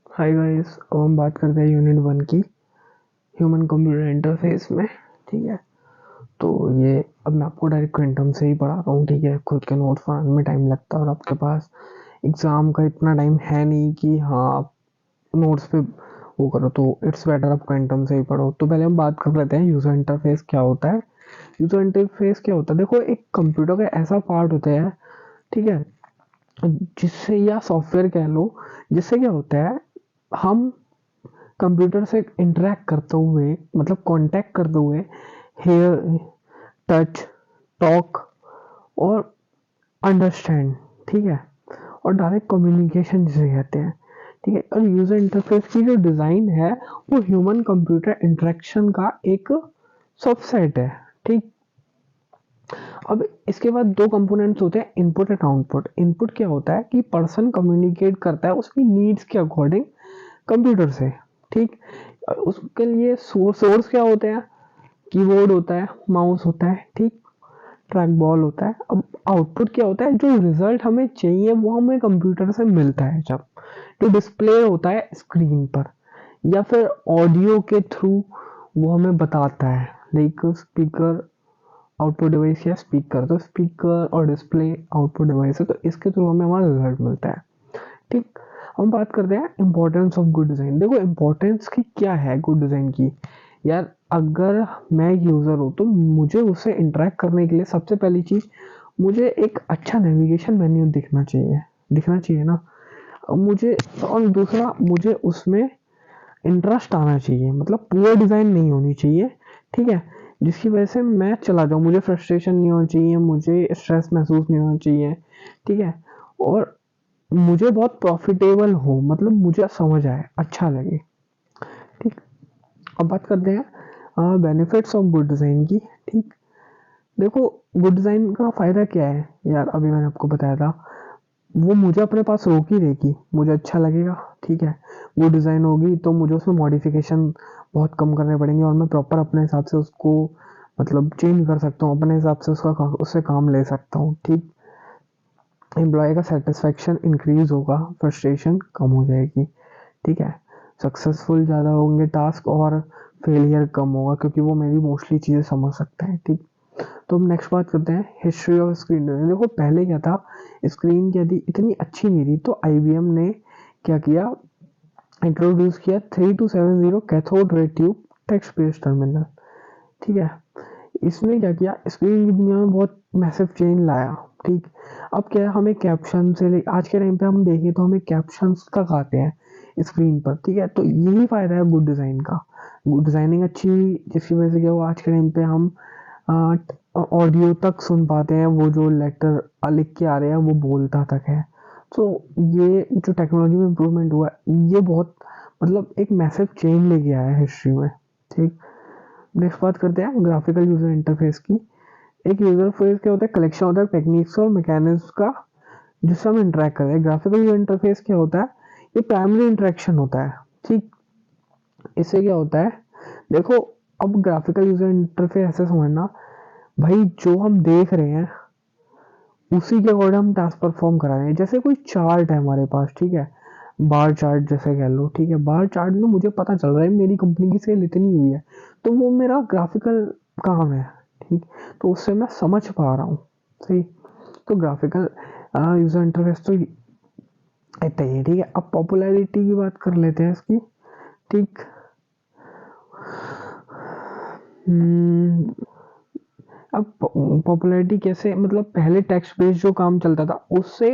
Hi guys, अब हम बात करते हैं यूनिट 1 की ह्यूमन कंप्यूटर इंटरफेस में। ठीक है, तो ये अब मैं आपको डायरेक्ट क्विंटम से ही पढ़ा रहा हूँ। ठीक है, खुद के नोट्स बनाने में टाइम लगता है और आपके पास एग्ज़ाम का इतना टाइम है नहीं कि हाँ आप नोट्स पे वो करो, तो इट्स बेटर आप क्विंटम से ही पढ़ो। तो पहले हम बात कर लेते हैं यूज़र इंटरफेस क्या होता है। यूज़र इंटरफेस क्या होता है? देखो, एक कंप्यूटर का ऐसा पार्ट होता है, ठीक है, जिससे या सॉफ्टवेयर कह लो, जिससे क्या होता है, हम कंप्यूटर से इंटरेक्ट करते हुए, मतलब कांटेक्ट करते हुए, हेयर, टच, टॉक और अंडरस्टैंड, ठीक है, और डायरेक्ट कम्युनिकेशन जिसे कहते हैं। ठीक है, और यूजर इंटरफेस की जो डिज़ाइन है वो ह्यूमन कंप्यूटर इंटरेक्शन का एक सबसेट है। ठीक, अब इसके बाद दो कंपोनेंट्स होते हैं, इनपुट एंड आउटपुट। इनपुट क्या होता है कि पर्सन कम्युनिकेट करता है उसकी नीड्स के अकॉर्डिंग कंप्यूटर से। ठीक, उसके लिए सोर्स क्या होते हैं? कीबोर्ड होता है, माउस होता है, ठीक, ट्रैक बॉल होता है। अब आउटपुट क्या होता है? जो रिजल्ट हमें चाहिए वो हमें कंप्यूटर से मिलता है, जब जो डिस्प्ले होता है स्क्रीन पर या फिर ऑडियो के थ्रू वो हमें बताता है, लाइक स्पीकर आउटपुट डिवाइस या स्पीकर। तो स्पीकर और डिस्प्ले आउटपुट डिवाइस है, तो इसके थ्रू हमें हमारा रिजल्ट मिलता है। ठीक, हम बात करते हैं इम्पोर्टेंस ऑफ गुड डिज़ाइन। देखो, इम्पोर्टेंस की क्या है गुड डिज़ाइन की? यार, अगर मैं एक यूज़र हूँ तो मुझे उससे इंटरेक्ट करने के लिए सबसे पहली चीज़, मुझे एक अच्छा नेविगेशन मेन्यू दिखना चाहिए ना। अब मुझे, और दूसरा, मुझे उसमें इंटरेस्ट आना चाहिए, मतलब पुअर डिज़ाइन नहीं होनी चाहिए। ठीक है, जिसकी वजह से मैं चला जाऊँ, मुझे फ्रस्ट्रेशन नहीं होना चाहिए, मुझे स्ट्रेस महसूस नहीं होना चाहिए। ठीक है, और मुझे बहुत प्रॉफिटेबल हो, मतलब मुझे समझ आए, अच्छा लगे। ठीक, अब बात करते हैं बेनिफिट्स ऑफ गुड डिज़ाइन की। ठीक, देखो, गुड डिज़ाइन का फ़ायदा क्या है यार? अभी मैंने आपको बताया था, वो मुझे अपने पास रोक ही देगी, मुझे अच्छा लगेगा। ठीक है, गुड डिज़ाइन होगी तो मुझे उसमें मॉडिफिकेशन बहुत कम करने पड़ेंगे और मैं प्रॉपर अपने हिसाब से उसको मतलब चेंज कर सकता हूँ, अपने हिसाब से उससे काम ले सकता हूँ। ठीक, एम्प्लॉय का सेटिस्फेक्शन इंक्रीज होगा, फ्रस्ट्रेशन कम हो जाएगी। ठीक है, सक्सेसफुल ज़्यादा होंगे टास्क और फेलियर कम होगा, क्योंकि वो मेरी मोस्टली चीज़ें समझ सकते हैं। ठीक, तो हम नेक्स्ट बात करते हैं हिस्ट्री ऑफ स्क्रीन डिज़ाइन। देखो, पहले क्या था, स्क्रीन यदि इतनी अच्छी नहीं थी तो IBM ने क्या किया, इंट्रोड्यूस किया 3270 cathode ray tube text based terminal. ठीक है, इसने क्या किया, स्क्रीन की दुनिया में बहुत मैसिव चेंज लाया। ठीक, अब क्या है, हमें कैप्शन से आज के टाइम पे हम देखें तो हमें कैप्शंस तक आते हैं स्क्रीन पर। ठीक है, तो यही फ़ायदा है गुड डिज़ाइन का। गुड डिज़ाइनिंग अच्छी, जिसकी वजह से क्या हुआ, आज के टाइम पे हम ऑडियो तक सुन पाते हैं, वो जो लेटर लिख के आ रहे हैं वो बोलता तक है। तो ये जो टेक्नोलॉजी में इम्प्रूवमेंट हुआ है, ये बहुत मतलब एक मैसिव चेंज लेके आया है हिस्ट्री में। ठीक, नेक्स्ट बात करते हैं ग्राफिकल यूजर इंटरफेस की। एक यूजर फेस क्या होता है? कलेक्शन होता है टेक्निक्स और मैकेनिज्म का, जिससे हम इंटरेक्ट करते हैं। ग्राफिकल यूजर इंटरफेस क्या होता है? ये प्राइमरी इंटरेक्शन होता है। ठीक, इससे क्या होता है, देखो, अब ग्राफिकल यूजर इंटरफेस ऐसे समझना, भाई जो हम देख रहे हैं उसी के अकॉर्डिंग हम टास्क परफॉर्म करा रहे हैं। जैसे कोई चार्ट है हमारे पास, ठीक है, बार चार्ट जैसे कह लो। ठीक है, बार चार्ट में मुझे पता चल रहा है मेरी कंपनी की सेल इतनी हुई है, तो वो मेरा ग्राफिकल काम है। ठीक, तो उससे मैं समझ पा रहा हूँ। सही, तो ग्राफिकल यूजर इंटरफेस तो इतना ही है। ठीक है, अब पॉपुलैरिटी की बात कर लेते हैं इसकी। ठीक, हम्म, अब पॉपुलैरिटी कैसे, मतलब पहले टेक्स्ट बेस्ड जो काम चलता था उससे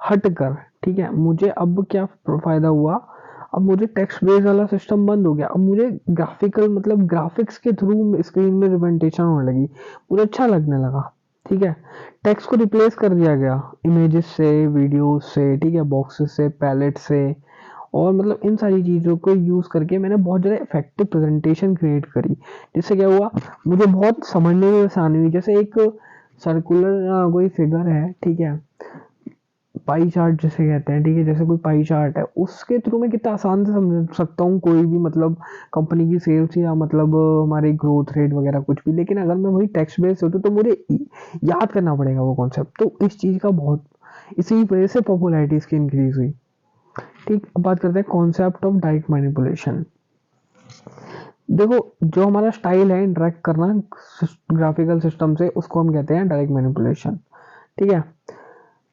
हटकर, ठीक है, मुझे अब क्या फायदा हुआ, अब मुझे टेक्स्ट बेस्ड वाला सिस्टम बंद हो गया, अब मुझे ग्राफिकल मतलब ग्राफिक्स के थ्रू स्क्रीन में रिप्रेजेंटेशन होने लगी, मुझे अच्छा लगने लगा। ठीक है, टेक्स्ट को रिप्लेस कर दिया गया इमेजेस से, वीडियोस से, ठीक है, बॉक्सेस से, पैलेट से, और मतलब इन सारी चीज़ों को यूज़ करके मैंने बहुत ज़्यादा इफेक्टिव प्रेजेंटेशन क्रिएट करी। जिससे क्या हुआ, मुझे बहुत समझने में आसानी हुई। जैसे एक सर्कुलर कोई फिगर है, ठीक है, पाई चार्ट जिसे कहते हैं, ठीक है, जैसे कोई पाई चार्ट है, उसके थ्रू मैं कितना आसान से समझ सकता हूँ कोई भी मतलब कंपनी की सेल्स या मतलब हमारे ग्रोथ रेट वगैरह कुछ भी। लेकिन अगर मैं वही टेक्स्ट बेस्ड होती तो मुझे याद करना पड़ेगा वो कॉन्सेप्ट। तो इस चीज़ का बहुत, इसी वजह से पॉपुलैरिटी इसकी इंक्रीज हुई। ठीक, अब बात करते हैं कॉन्सेप्ट ऑफ डायरेक्ट मैनिपुलेशन। देखो, जो हमारा स्टाइल है इंटरेक्ट करना ग्राफिकल सिस्टम से, उसको हम कहते हैं डायरेक्ट मैनिपुलेशन। ठीक है,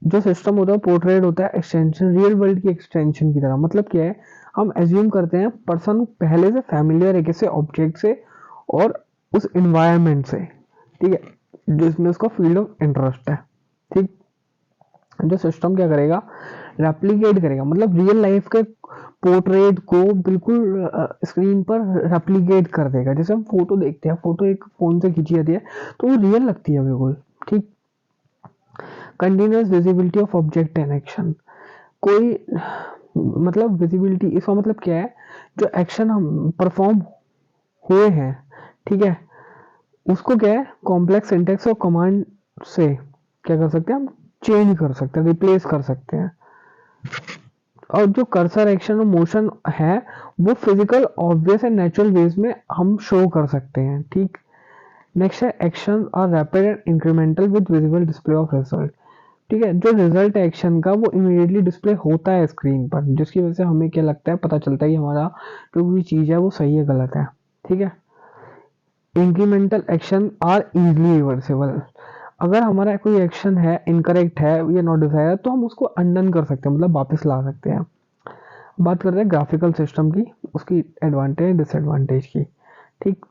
जो सिस्टम होता है पोर्ट्रेट होता है एक्सटेंशन, रियल वर्ल्ड की एक्सटेंशन की तरह। मतलब क्या है, हम एज्यूम करते हैं पर्सन पहले से फैमिलियर है किसी ऑब्जेक्ट से और उस इन्वायरमेंट से, ठीक है, जिसमें उसका फील्ड ऑफ इंटरेस्ट है। ठीक, जो सिस्टम क्या करेगा, रेप्लिकेट करेगा, मतलब रियल लाइफ के पोर्ट्रेट को बिल्कुल स्क्रीन पर रेप्लिकेट कर देगा। जैसे हम फोटो देखते हैं, फोटो एक फोन से खींची जाती है तो वो रियल लगती है बिल्कुल। ठीक, continuous visibility of object and action, कोई मतलब विजिबिलिटी, इसका मतलब क्या है, जो एक्शन हम परफॉर्म हुए हैं, ठीक है, उसको क्या है, कॉम्प्लेक्स सिंटेक्स और कमांड से क्या कर सकते हैं हम, चेंज कर सकते हैं, रिप्लेस कर सकते हैं। और जो कर्सर एक्शन और मोशन है वो physical obvious and natural ways में हम शो कर सकते हैं। ठीक, नेक्स्ट है action are rapid and incremental with visible display of result. ठीक है, जो रिजल्ट है एक्शन का वो इमीडिएटली डिस्प्ले होता है स्क्रीन पर, जिसकी वजह से हमें क्या लगता है, पता चलता है कि हमारा जो भी चीज़ है वो सही है गलत है। ठीक है, incremental action are easily reversible, अगर हमारा कोई एक्शन है इनकरेक्ट है या नॉट डिजायर तो हम उसको अनडन कर सकते हैं, मतलब वापस ला सकते हैं। बात करते हैं ग्राफिकल सिस्टम की, उसकी एडवांटेज डिसएडवांटेज की। ठीक,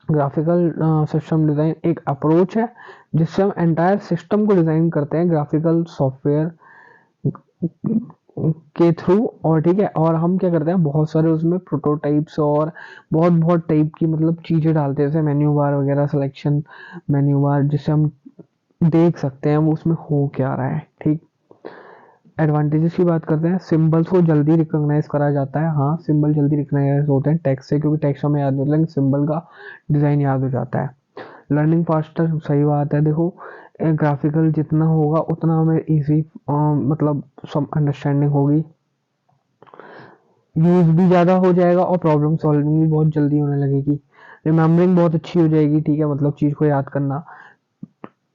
ग्राफिकल सिस्टम डिज़ाइन एक अप्रोच है जिससे हम एंटायर सिस्टम को डिज़ाइन करते हैं ग्राफिकल सॉफ्टवेयर के थ्रू। और ठीक है, और हम क्या करते हैं, बहुत सारे उसमें प्रोटोटाइप्स और बहुत बहुत टाइप की मतलब चीज़ें डालते हैं, जैसे मेन्यू बार वगैरह, सिलेक्शन मेन्यू बार, जिससे हम देख सकते हैं वो उसमें हो क्या रहा है। ठीक, एडवांटेजेस की बात करते हैं, सिंबल्स को जल्दी रिकॉग्नाइज करा जाता है। हाँ, सिंबल जल्दी रिकॉग्नाइज होते हैं टेक्स्ट से, क्योंकि टेक्स्ट हमें याद नहीं होता, लेकिन सिंबल का डिज़ाइन याद हो जाता है। लर्निंग फास्टर, सही बात है। देखो, ग्राफिकल जितना होगा उतना हमें इजी मतलब सब अंडरस्टैंडिंग होगी, यूज भी ज़्यादा हो जाएगा और प्रॉब्लम सॉल्विंग भी बहुत जल्दी होने लगेगी, रिमेम्बरिंग बहुत अच्छी हो जाएगी। ठीक है, मतलब चीज़ को याद करना।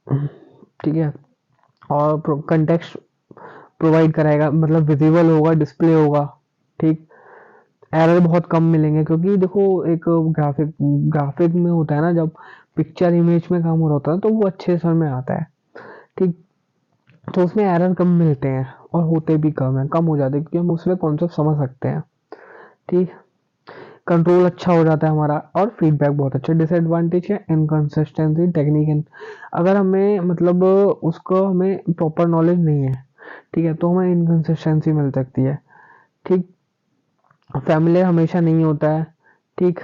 ठीक है, और कंटेक्स्ट प्रोवाइड कराएगा, मतलब विजिबल होगा, डिस्प्ले होगा। ठीक, एरर बहुत कम मिलेंगे, क्योंकि देखो एक ग्राफिक ग्राफिक में होता है ना, जब पिक्चर इमेज में काम हो रहा होता है तो वो अच्छे समझ में आता है। ठीक, तो उसमें एरर कम मिलते हैं और होते भी कम है, कम हो जाते हैं, क्योंकि हम उसमें कॉन्सेप्ट समझ सकते हैं। ठीक, कंट्रोल अच्छा हो जाता है हमारा और फीडबैक बहुत अच्छा। डिसएडवांटेज है इनकंसिस्टेंसी टेक्निक एंड, अगर हमें मतलब उसको हमें प्रॉपर नॉलेज नहीं है, ठीक है, तो हमें इनकंसिस्टेंसी मिल सकती है। ठीक, फैमिलियर हमेशा नहीं होता है। ठीक,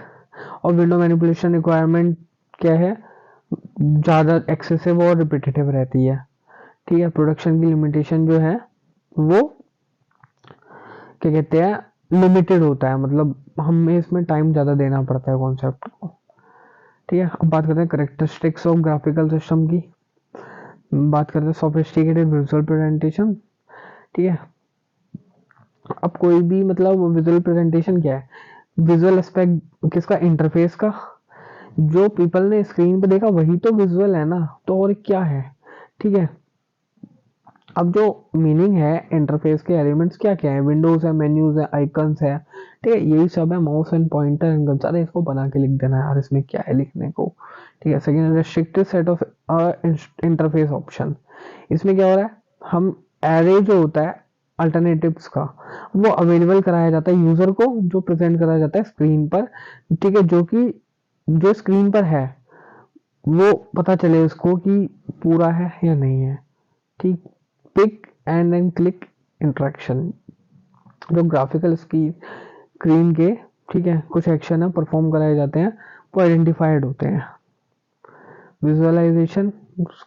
और विंडो मैनिपुलेशन रिक्वायरमेंट क्या है, ज़्यादा एक्सेसिव और रिपीटेटिव रहती है। ठीक है, प्रोडक्शन की लिमिटेशन जो है वो क्या कहते हैं, लिमिटेड होता है, मतलब हमें इसमें टाइम ज़्यादा देना पड़ता है कॉन्सेप्ट को। ठीक है, अब बात करते हैं करेक्टरिस्टिक्स ऑफ ग्राफिकल सिस्टम की। बात करते हैं सोफिस्टिकेटेड विजुअल प्रेजेंटेशन। ठीक है, अब कोई भी मतलब विजुअल प्रेजेंटेशन क्या है, विजुअल एस्पेक्ट किसका, इंटरफेस का। जो पीपल ने स्क्रीन पे देखा वही तो विजुअल है ना, तो और क्या है। ठीक है, अब जो मीनिंग है इंटरफेस के एलिमेंट्स क्या क्या है, विंडोज है, मेन्यूज है, आइकन्स है। ठीक है, यही सब है, mouse and pointer and guns. अरे इसको बना के लिख देना यार, इसमें क्या है लिखने को। ठीक है, second restricted set of interface option. इसमें क्या हो रहा है, हम एरे जो होता है अल्टरनेटिव्स का, वो अवेलेबल कराया जाता है यूजर को, जो प्रेजेंट कराया जाता है स्क्रीन पर। ठीक है, जो कि जो स्क्रीन पर है वो पता चले उसको कि पूरा है या नहीं है। ठीक, pick and and click interaction, जो ग्राफिकल स्क्रीन के, ठीक है, कुछ एक्शन है परफॉर्म कराए जाते हैं, वो आइडेंटिफाइड होते हैं। विजुअलाइजेशन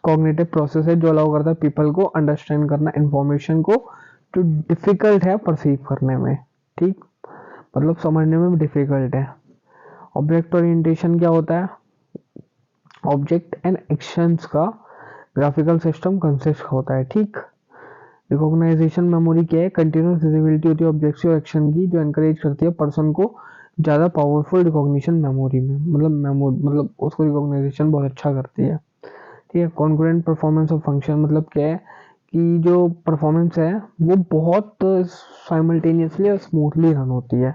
कॉग्निटिव प्रोसेस है जो अलाउ करता है पीपल को अंडरस्टैंड करना इंफॉर्मेशन को, जो डिफिकल्ट है परसीव करने में। ठीक, मतलब समझने में डिफिकल्ट है। ऑब्जेक्ट ओरिएंटेशन क्या होता है, ऑब्जेक्ट एंड एक्शंस का ग्राफिकल सिस्टम कंसिस्ट होता है। ठीक, रिकॉग्नाइजेशन मेमोरी क्या है, कंटिन्यूस विजिबिलिटी होती है ऑब्जेक्ट्स और एक्शन की, जो एनकरेज करती है पर्सन को ज़्यादा पावरफुल रिकॉग्निशन मेमोरी में, मतलब मेमोरी मतलब उसको रिकॉग्नाइजेशन बहुत अच्छा करती है। ठीक है, कॉन्ग्रुएंट परफॉर्मेंस ऑफ फंक्शन, मतलब क्या है की जो परफॉर्मेंस है वो बहुत साइमल्टेनियसली और स्मूथली रन होती है।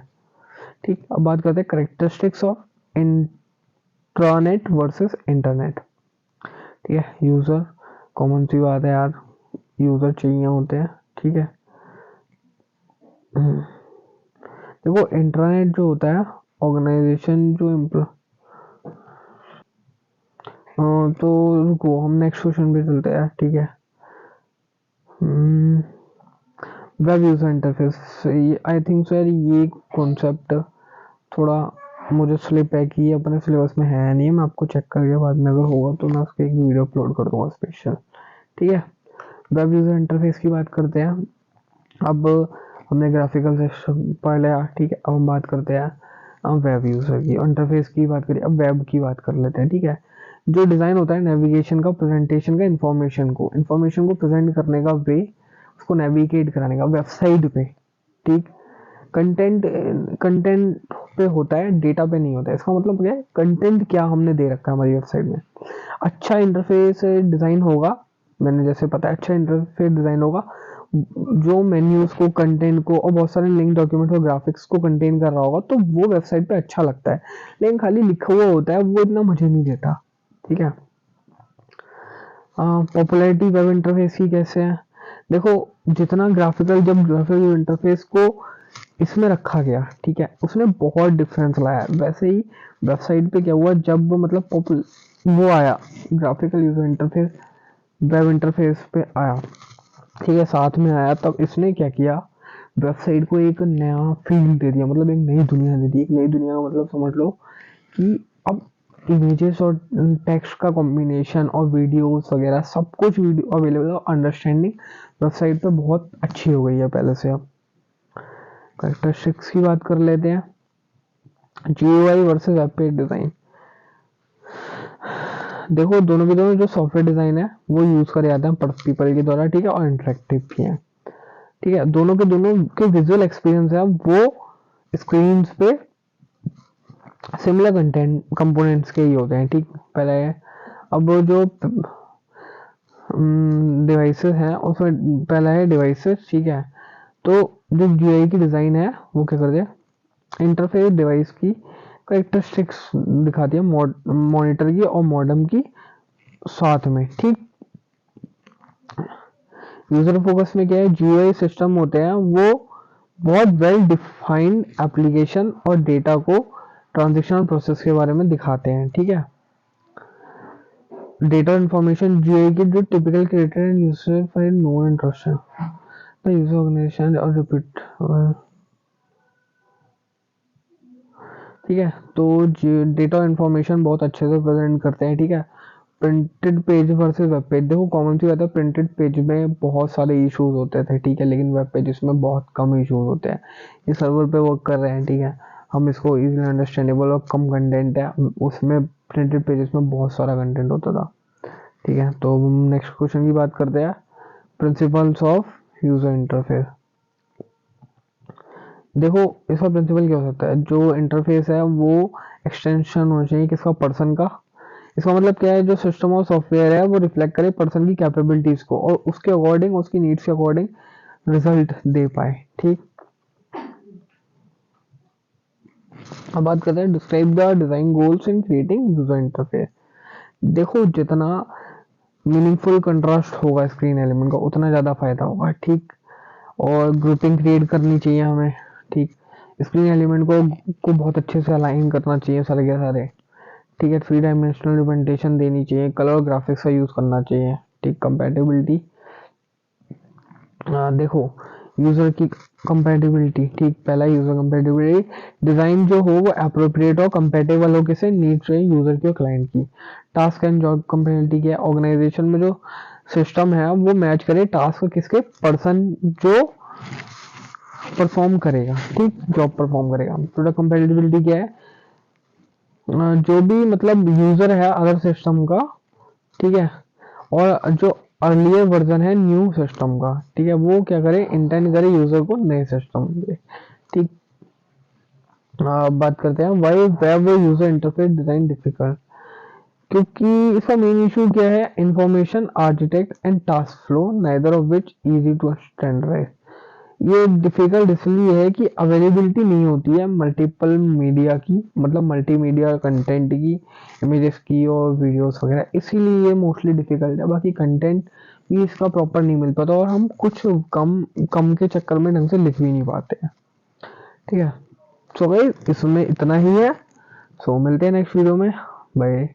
ठीक, अब बात करते हैं characteristics of intranet versus internet. ठीक है, यूज़र, कॉमन सी बात है यार, यूज़र चाहिए होते हैं। ठीक है, देखो इंटरनेट जो होता है, ऑर्गेनाइजेशन जो तो रुको, हम नेक्स्ट क्वेश्चन पे चलते हैं। ठीक है, web user interface, I think sir ये कॉन्सेप्ट थोड़ा मुझे स्लिप है कि ये अपने सिलेबस में है नहीं। मैं आपको चेक करके बाद में अगर होगा तो मैं उसकी एक वीडियो अपलोड कर दूंगा स्पेशल। ठीक है, वेब यूज़र इंटरफेस की बात करते हैं। अब हमने ग्राफिकल सिस्टम पढ़ लिया। ठीक है, अब हम बात करते हैं अब वेब यूज़र की इंटरफेस की बात करिए। अब वेब की बात कर लेते हैं। ठीक है, जो डिज़ाइन होता है नेविगेशन का, प्रेजेंटेशन का, इंफॉर्मेशन को प्रेजेंट करने का वे, उसको नेविगेट कराने का वेबसाइट पे। ठीक, कंटेंट कंटेंट पे होता है, डेटा पे नहीं होता है। इसका मतलब क्या है, कंटेंट क्या हमने दे रखा है हमारी वेबसाइट में। अच्छा इंटरफेस डिज़ाइन होगा, मैंने जैसे पता है, अच्छा इंटरफेस डिज़ाइन होगा जो मेन्यूज को, कंटेंट को और बहुत सारे लिंक डॉक्यूमेंट और ग्राफिक्स को कंटेन कर रहा होगा, तो वो वेबसाइट पे अच्छा लगता है। लेकिन खाली लिखा हुआ होता है वो इतना मजे नहीं देता। ठीक है, पॉपुलैरिटी वेब इंटरफेस की कैसे है, देखो जितना ग्राफिकल, जब ग्राफिकल इंटरफेस को इसमें रखा गया, ठीक है, उसने बहुत डिफरेंस लाया। वैसे ही वेबसाइट पे क्या हुआ, जब मतलब वो आया graphical user interface, web interface पे आया, ठीक है, साथ में आया, तब इसने क्या किया, वेबसाइट को एक नया फील दे दिया, मतलब एक नई दुनिया दे दी। एक नई दुनिया का मतलब समझ लो कि अब इमेजेस और टेक्स्ट का कॉम्बिनेशन और वीडियोस वगैरह सब कुछ वीडियो अवेलेबल है। अंडरस्टैंडिंग वेबसाइट पे बहुत अच्छी हो गई है पहले से। अब कैरेक्टरिस्टिक्स की बात कर लेते हैं, GUI versus web page design. देखो दोनों के दोनों जो सॉफ्टवेयर डिजाइन है वो यूज करे जाते हैं पीपल के द्वारा। ठीक है, और इंटरेक्टिव भी है। ठीक है, दोनों के विजुअल एक्सपीरियंस है वो स्क्रीन पे सिमिलर कंटेंट कंपोनेंट्स के ही होते हैं। ठीक, पहले अब वो जो डिवाइसेस हैं उसमें पहला है डिवाइसेस। ठीक है, तो जो जीआई की डिज़ाइन है वो क्या कर दिया, इंटरफेस डिवाइस की कैरेक्टरिस्टिक्स दिखाती है, मॉनिटर की और मॉडेम की साथ में। ठीक, यूजर फोकस में क्या है, जीयूआई सिस्टम होते हैं वो बहुत वेल डिफाइंड एप्लीकेशन और डेटा को ट्रांजेक्शनल प्रोसेस के बारे में दिखाते हैं। ठीक है, डेटा इंफॉर्मेशन जीयूआई की जो typical created and user file no interest है, द यूजर ऑर्गेनाइजेशन और रिपीट। ठीक है, तो डेटा इंफॉर्मेशन बहुत अच्छे से प्रेजेंट करते हैं। ठीक है, printed page versus web page, देखो कॉमन सी बात है, प्रिंटेड पेज में बहुत सारे इश्यूज होते थे। ठीक है, लेकिन वेब पेज में बहुत कम इश्यूज होते हैं। ये सर्वर पे वर्क कर रहे हैं। ठीक है, हम इसको इजीली अंडरस्टैंडेबल और कम कंटेंट है उसमें, प्रिंटेड पेजेस में बहुत सारा कंटेंट होता था। ठीक है, तो हम नेक्स्ट क्वेश्चन की बात करते हैं, प्रिंसिपल्स ऑफ यूजर इंटरफेस। देखो इसका प्रिंसिपल क्या हो सकता है, जो इंटरफेस है वो एक्सटेंशन होना चाहिए किसका, पर्सन का। इसका मतलब क्या है, जो सिस्टम और सॉफ्टवेयर है वो रिफ्लेक्ट करे पर्सन की कैपेबिलिटीज को और उसके अकॉर्डिंग, उसकी नीड्स के अकॉर्डिंग रिजल्ट दे पाए। ठीक, अब बात करते हैं describe the design goals in creating user interface. देखो जितना मीनिंगफुल कंट्रास्ट होगा स्क्रीन एलिमेंट का उतना ज़्यादा फायदा होगा। ठीक, और ग्रुपिंग क्रिएट करनी चाहिए हमें। ठीक, स्क्रीन एलिमेंट को बहुत अच्छे से अलाइन करना चाहिए सारे के सारे। ठीक है, थ्री डायमेंशनल रिप्रेजेंटेशन देनी चाहिए, कलर और ग्राफिक्स का यूज़ करना चाहिए। ठीक, कंपैटिबिलिटी, देखो यूज़र की कंपैटिबिलिटी। ठीक, पहला यूज़र कंपैटिबिलिटी, डिज़ाइन जो हो वो अप्रोप्रिएट हो, कंपैटिबल हो किसे, नीड्स रहे यूज़र की और क्लाइंट की। टास्क एंड जॉब कंपैटिबिलिटी क्या है, ऑर्गेनाइजेशन में जो सिस्टम है वो मैच करे टास्क किसके, पर्सन जो परफॉर्म करेगा। ठीक, जॉब परफॉर्म करेगा। प्रोडक्ट कंपैटिबिलिटी क्या है, जो भी मतलब यूज़र है अदर सिस्टम का, ठीक है, और जो अर्लियर वर्जन है न्यू सिस्टम का, ठीक है, वो क्या करे, इंटेंड करे यूजर को नए सिस्टम पे। ठीक, बात करते हैं why web user interface design difficult. क्योंकि इसका मेन इशू क्या है, information architect and task flow neither of which easy to standardize. ये डिफिकल्ट इसलिए है कि अवेलेबिलिटी नहीं होती है मल्टीपल मीडिया की, मतलब मल्टीमीडिया कंटेंट की, इमेजेस की और वीडियोस वगैरह, इसीलिए ये मोस्टली डिफिकल्ट है। बाकी कंटेंट भी इसका प्रॉपर नहीं मिल पाता और हम कुछ कम कम के चक्कर में ढंग से लिख भी नहीं पाते हैं। ठीक है, सो भाई इसमें इतना ही है। सो मिलते हैं नेक्स्ट वीडियो में। बाय।